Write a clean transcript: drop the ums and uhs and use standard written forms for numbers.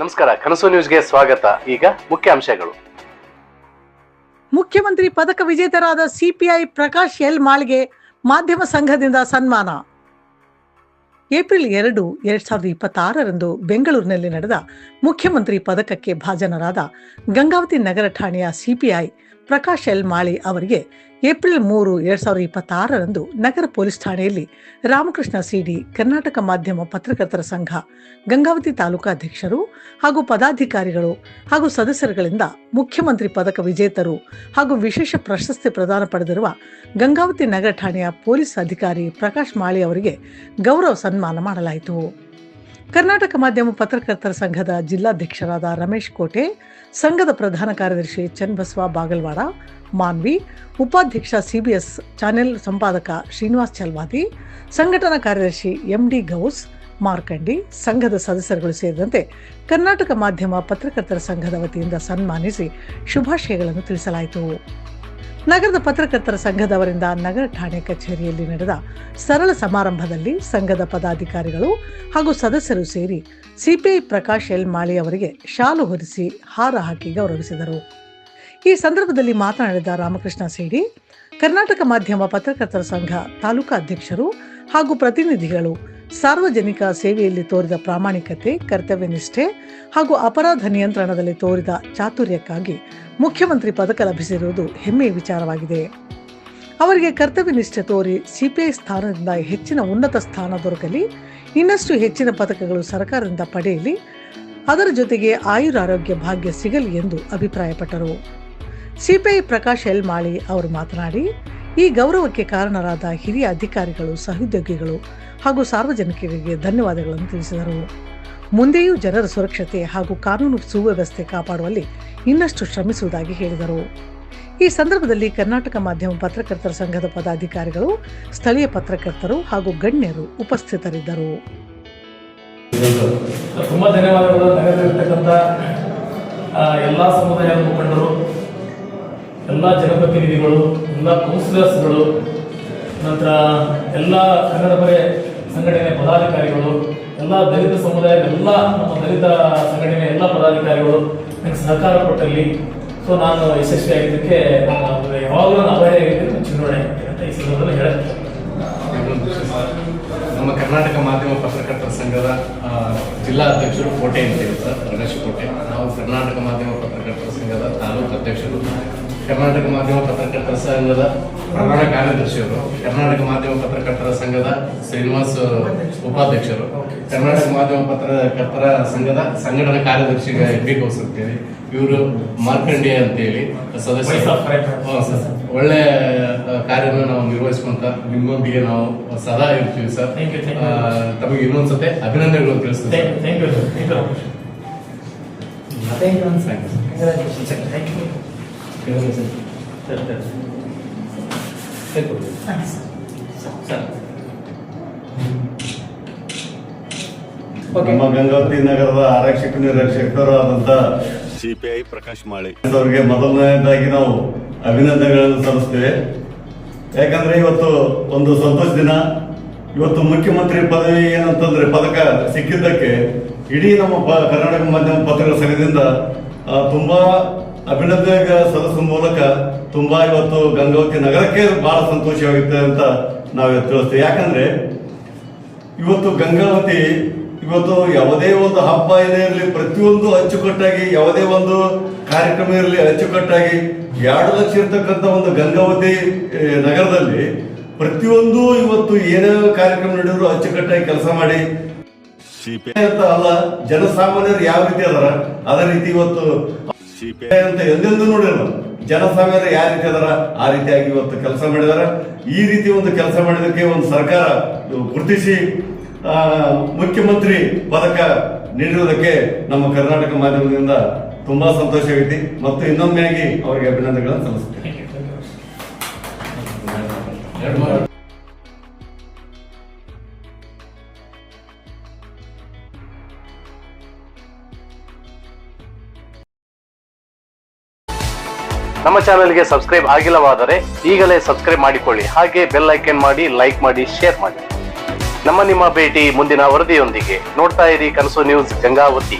ನಮಸ್ಕಾರ, ಕನಸು ನ್ಯೂಸ್ಗೆ ಸ್ವಾಗತ. ಈಗ ಮುಖ್ಯಾಂಶಗಳು. ಮುಖ್ಯಮಂತ್ರಿ ಪದಕ ವಿಜೇತರಾದ ಸಿಪಿಐ ಪ್ರಕಾಶ್ ಎಲ್ ಮಾಳ್ಗೆ ಮಾಧ್ಯಮ ಸಂಘದಿಂದ ಸನ್ಮಾನ. ಏಪ್ರಿಲ್ 2, 2026ರಂದು ಬೆಂಗಳೂರಿನಲ್ಲಿ ನಡೆದ ಮುಖ್ಯಮಂತ್ರಿ ಪದಕಕ್ಕೆ ಭಾಜನರಾದ ಗಂಗಾವತಿ ನಗರ ಠಾಣೆಯ ಸಿಪಿಐ ಪ್ರಕಾಶ್ ಎಲ್ ಮಾಳಿ ಅವರಿಗೆ ಏಪ್ರಿಲ್ 3, 2026ರಂದು ನಗರ ಪೊಲೀಸ್ ಠಾಣೆಯಲ್ಲಿ ರಾಮಕೃಷ್ಣ ಸಿಡಿ ಕರ್ನಾಟಕ ಮಾಧ್ಯಮ ಪತ್ರಕರ್ತರ ಸಂಘ ಗಂಗಾವತಿ ತಾಲೂಕಾ ಅಧ್ಯಕ್ಷರು ಹಾಗೂ ಪದಾಧಿಕಾರಿಗಳು ಹಾಗೂ ಸದಸ್ಯರುಗಳಿಂದ ಮುಖ್ಯಮಂತ್ರಿ ಪದಕ ವಿಜೇತರು ಹಾಗೂ ವಿಶೇಷ ಪ್ರಶಸ್ತಿ ಪ್ರದಾನ ಪಡೆದಿರುವ ಗಂಗಾವತಿ ನಗರ ಠಾಣೆಯ ಪೊಲೀಸ್ ಅಧಿಕಾರಿ ಪ್ರಕಾಶ್ ಮಾಳಿ ಅವರಿಗೆ ಗೌರವ ಸನ್ಮಾನ ಮಾಡಲಾಯಿತು. ಕರ್ನಾಟಕ ಮಾಧ್ಯಮ ಪತ್ರಕರ್ತರ ಸಂಘದ ಜಿಲ್ಲಾಧ್ಯಕ್ಷರಾದ ರಮೇಶ್ ಕೋಟೆ, ಸಂಘದ ಪ್ರಧಾನ ಕಾರ್ಯದರ್ಶಿ ಚನ್ನಬಸವ ಬಾಗಲವಾಡ ಮಾನ್ವಿ, ಉಪಾಧ್ಯಕ್ಷ ಸಿಬಿಎಸ್ ಚಾನೆಲ್ ಸಂಪಾದಕ ಶ್ರೀನಿವಾಸ್ ಚಲ್ವಾದಿ, ಸಂಘಟನಾ ಕಾರ್ಯದರ್ಶಿ ಎಂಡಿ ಗೌಸ್ ಮಾರ್ಕಂಡಿ, ಸಂಘದ ಸದಸ್ಯರುಗಳು ಸೇರಿದಂತೆ ಕರ್ನಾಟಕ ಮಾಧ್ಯಮ ಪತ್ರಕರ್ತರ ಸಂಘದ ವತಿಯಿಂದ ಸನ್ಮಾನಿಸಿ ಶುಭಾಶಯಗಳನ್ನು ತಿಳಿಸಲಾಯಿತು. ನಗರದ ಪತ್ರಕರ್ತರ ಸಂಘದವರಿಂದ ನಗರ ಠಾಣೆ ಕಚೇರಿಯಲ್ಲಿ ನಡೆದ ಸರಳ ಸಮಾರಂಭದಲ್ಲಿ ಸಂಘದ ಪದಾಧಿಕಾರಿಗಳು ಹಾಗೂ ಸದಸ್ಯರು ಸೇರಿ ಸಿಪಿಐ ಪ್ರಕಾಶ್ ಎಲ್ ಮಾಳಿ ಅವರಿಗೆ ಶಾಲು ಹೊದಿಸಿ ಹಾರ ಹಾಕಿ ಗೌರವಿಸಿದರು. ಈ ಸಂದರ್ಭದಲ್ಲಿ ಮಾತನಾಡಿದ ರಾಮಕೃಷ್ಣ ಸಿಡಿ, ಕರ್ನಾಟಕ ಮಾಧ್ಯಮ ಪತ್ರಕರ್ತರ ಸಂಘ ತಾಲೂಕಾ ಅಧ್ಯಕ್ಷರು ಹಾಗೂ ಪ್ರತಿನಿಧಿಗಳು ಸಾರ್ವಜನಿಕ ಸೇವೆಯಲ್ಲಿ ತೋರಿದ ಪ್ರಾಮಾಣಿಕತೆ, ಕರ್ತವ್ಯ ನಿಷ್ಠೆ ಹಾಗೂ ಅಪರಾಧ ನಿಯಂತ್ರಣದಲ್ಲಿ ತೋರಿದ ಚಾತುರ್ಯಕ್ಕಾಗಿ ಮುಖ್ಯಮಂತ್ರಿ ಪದಕ ಲಭಿಸಿರುವುದು ಹೆಮ್ಮೆಯ ವಿಚಾರವಾಗಿದೆ. ಅವರಿಗೆ ಕರ್ತವ್ಯ ನಿಷ್ಠೆ ತೋರಿ ಸಿಪಿಐ ಸ್ಥಾನದಿಂದ ಹೆಚ್ಚಿನ ಉನ್ನತ ಸ್ಥಾನ ದೊರಕಲಿ, ಇನ್ನಷ್ಟು ಹೆಚ್ಚಿನ ಪದಕಗಳು ಸರ್ಕಾರದಿಂದ ಪಡೆಯಲಿ, ಅದರ ಜೊತೆಗೆ ಆಯುರಾರೋಗ್ಯ ಭಾಗ್ಯ ಸಿಗಲಿ ಎಂದು ಅಭಿಪ್ರಾಯಪಟ್ಟರು. ಸಿಪಿಐ ಪ್ರಕಾಶ್ ಎಲ್ ಮಾಳಿ ಅವರು ಮಾತನಾಡಿ, ಈ ಗೌರವಕ್ಕೆ ಕಾರಣರಾದ ಹಿರಿಯ ಅಧಿಕಾರಿಗಳು, ಸಹೋದ್ಯೋಗಿಗಳು ಹಾಗೂ ಸಾರ್ವಜನಿಕರಿಗೆ ಧನ್ಯವಾದಗಳನ್ನು ತಿಳಿಸಿದರು. ಮುಂದೆಯೂ ಜನರ ಸುರಕ್ಷತೆ ಹಾಗೂ ಕಾನೂನು ಸುವ್ಯವಸ್ಥೆ ಕಾಪಾಡುವಲ್ಲಿ ಇನ್ನಷ್ಟು ಶ್ರಮಿಸುವುದಾಗಿ ಹೇಳಿದರು. ಈ ಸಂದರ್ಭದಲ್ಲಿ ಕರ್ನಾಟಕ ಮಾಧ್ಯಮ ಪತ್ರಕರ್ತರ ಸಂಘದ ಪದಾಧಿಕಾರಿಗಳು, ಸ್ಥಳೀಯ ಪತ್ರಕರ್ತರು ಹಾಗೂ ಗಣ್ಯರು ಉಪಸ್ಥಿತರಿದ್ದರು. ತುಂಬಾ ಧನ್ಯವಾದಗಳು. ನಗರದಲ್ಲಿರ್ತಕ್ಕಂಥ ಎಲ್ಲ ಸಮುದಾಯದ ಮುಖಂಡರು, ಎಲ್ಲ ಜನಪ್ರತಿನಿಧಿಗಳು, ಎಲ್ಲ ಕೌನ್ಸಿಲರ್ಸ್ಗಳು, ನಂತರ ಎಲ್ಲ ಕನ್ನಡ ಪರ ಸಂಘಟನೆ ಪದಾಧಿಕಾರಿಗಳು, ಎಲ್ಲ ದಲಿತ ಸಮುದಾಯದ ಎಲ್ಲ ನಮ್ಮ ದಲಿತ ಸಂಘಟನೆ ಎಲ್ಲ ಪದಾಧಿಕಾರಿಗಳು ನನಗೆ ಸಹಕಾರ ಕೊಟ್ಟಲ್ಲಿ ನಾನು ಯಶಸ್ವಿಯಾಗಿದ್ದಕ್ಕೆ ಯಾವಾಗಲೂ ನಾನು ಅಭಯವಾಗಿದ್ದರೆ ಚುನಾವಣೆ ಆಗಿದ್ದೆ ಅಂತ ಈ ಸಂದರ್ಭದಲ್ಲಿ ಹೇಳ್ತೀನಿ. ನಮ್ಮ ಕರ್ನಾಟಕ ಮಾಧ್ಯಮ ಪತ್ರಕರ್ತರ ಸಂಘದ ಜಿಲ್ಲಾ ಅಧ್ಯಕ್ಷರು ಕೋಟೆ ಅಂತ ಹೇಳಿ ಸರ್, ರಮೇಶ್ ಕೋಟೆ. ನಾವು ಕರ್ನಾಟಕ ಮಾಧ್ಯಮ ಪತ್ರಕರ್ತರ ಸಂಘದ ತಾಲೂಕು ಅಧ್ಯಕ್ಷರು, ಕರ್ನಾಟಕ ಮಾಧ್ಯಮ ಪತ್ರಕರ್ತರ ಸಂಘದ ಪ್ರಧಾನ ಕಾರ್ಯದರ್ಶಿಯವರು, ಕರ್ನಾಟಕ ಮಾಧ್ಯಮ ಪತ್ರಕರ್ತರ ಸಂಘದ ಶ್ರೀನಿವಾಸ್ ಉಪಾಧ್ಯಕ್ಷರು, ಕರ್ನಾಟಕ ಮಾಧ್ಯಮ ಪತ್ರಕರ್ತರ ಸಂಘದ ಸಂಘಟನಾ ಕಾರ್ಯದರ್ಶಿ ಎಂಡಿ ಗೌಸ್ ಅಂತೇಳಿ, ಇವರು ಮಾರ್ಕಂಡಿ ಅಂತೇಳಿ ಸದಸ್ಯರು. ಒಳ್ಳೆ ಕಾರ್ಯನ ನಾವು ನಿರ್ವಹಿಸ್ಕೊಂತ ನಿಮ್ಮೊಂದಿಗೆ ನಾವು ಸದಾ ಇರ್ತೀವಿ ಸರ್. ತಮಗೆ ಇನ್ನೊಂದ್ಸತೆ ಅಭಿನಂದನೆಗಳು ತಿಳಿಸ್ತೀವಿ. ನಮ್ಮ ಗಂಗಾವತಿ ನಗರದ ಆರಕ್ಷಕ ನಿರೀಕ್ಷಕರು ಆದಂತ ಸಿಪಿಐ ಪ್ರಕಾಶ್ ಮಾಳಿ ಅವರಿಗೆ ಮೊದಲನೇದಾಗಿ ನಾವು ಅಭಿನಂದನೆಗಳನ್ನು ಸಲ್ಲಿಸ್ತೇವೆ. ಯಾಕಂದ್ರೆ ಇವತ್ತು ಒಂದು ಸಂತೋಷ ದಿನ. ಇವತ್ತು ಮುಖ್ಯಮಂತ್ರಿ ಪದವಿ ಏನಂತಂದ್ರೆ ಪದಕ ಸಿಕ್ಕಿದ್ದಕ್ಕೆ ಇಡೀ ನಮ್ಮ ಕರ್ನಾಟಕ ಮಾಧ್ಯಮ ಪತ್ರಕರ್ತರ ಸಂಘದಿಂದ ತುಂಬಾ ಅಭಿನಂದನೆ ಸಲ್ಲಿಸುವ ಮೂಲಕ ತುಂಬಾ ಇವತ್ತು ಗಂಗಾವತಿ ನಗರಕ್ಕೆ ಬಹಳ ಸಂತೋಷವಾಗುತ್ತೆ ಅಂತ ನಾವು ತಿಳಿಸ್ತೇವೆ. ಯಾಕಂದ್ರೆ ಇವತ್ತು ಗಂಗಾವತಿ ಇವತ್ತು ಯಾವುದೇ ಒಂದು ಹಬ್ಬ ಏನೇ ಇರಲಿ, ಪ್ರತಿಯೊಂದು ಅಚ್ಚುಕಟ್ಟಾಗಿ, ಯಾವುದೇ ಒಂದು ಕಾರ್ಯಕ್ರಮ ಇರಲಿ ಅಚ್ಚುಕಟ್ಟಾಗಿ 2 ಲಕ್ಷ ಇರ್ತಕ್ಕಂಥ ಒಂದು ಗಂಗಾವತಿ ನಗರದಲ್ಲಿ ಪ್ರತಿಯೊಂದು ಇವತ್ತು ಏನೇ ಕಾರ್ಯಕ್ರಮ ನಡೆದ್ರು ಅಚ್ಚುಕಟ್ಟಾಗಿ ಕೆಲಸ ಮಾಡಿ ಅಂತ ಅಲ್ಲ, ಜನಸಾಮಾನ್ಯರು ಯಾವ ರೀತಿ ಅದರ ಅದೇ ರೀತಿ ಇವತ್ತು ಅಂತ ಎಂದೆಂದೂ ನೋಡಿರಲ್ಲ. ಜನಸಾಮಾನ್ಯರು ಯಾವ ರೀತಿ ಅದರ ಆ ರೀತಿಯಾಗಿ ಇವತ್ತು ಕೆಲಸ ಮಾಡಿದಾರ. ಈ ರೀತಿ ಒಂದು ಕೆಲಸ ಮಾಡಿದಕ್ಕೆ ಒಂದು ಸರ್ಕಾರ ಗುರುತಿಸಿ ಮುಖ್ಯಮಂತ್ರಿ ಪದಕ ನೀಡಿರುವುದಕ್ಕೆ ನಮ್ಮ ಕರ್ನಾಟಕ ಮಾಧ್ಯಮದಿಂದ ತುಂಬಾ ಸಂತೋಷವಾಗಿದೆ ಮತ್ತು ಇನ್ನೊಮ್ಮೆಯಾಗಿ ಅವರಿಗೆ ಅಭಿನಂದನೆಗಳನ್ನು ಸಲ್ಲಿಸುತ್ತೇನೆ. ನಮ್ಮ ಚಾನೆಲ್ಗೆ ಸಬ್ಸ್ಕ್ರೈಬ್ ಆಗಿಲ್ಲವಾದರೆ ಈಗಲೇ ಸಬ್ಸ್ಕ್ರೈಬ್ ಮಾಡಿಕೊಳ್ಳಿ. ಹಾಗೆ ಬೆಲ್ ಐಕನ್ ಮಾಡಿ, ಲೈಕ್ ಮಾಡಿ, ಶೇರ್ ಮಾಡಿ. ನಿಮ್ಮ ಭೇಟಿ ಮುಂದಿನ ವರದಿಯೊಂದಿಗೆ. ನೋಡ್ತಾ ಇರಿ ಕನಸು ನ್ಯೂಸ್ ಗಂಗಾವತಿ.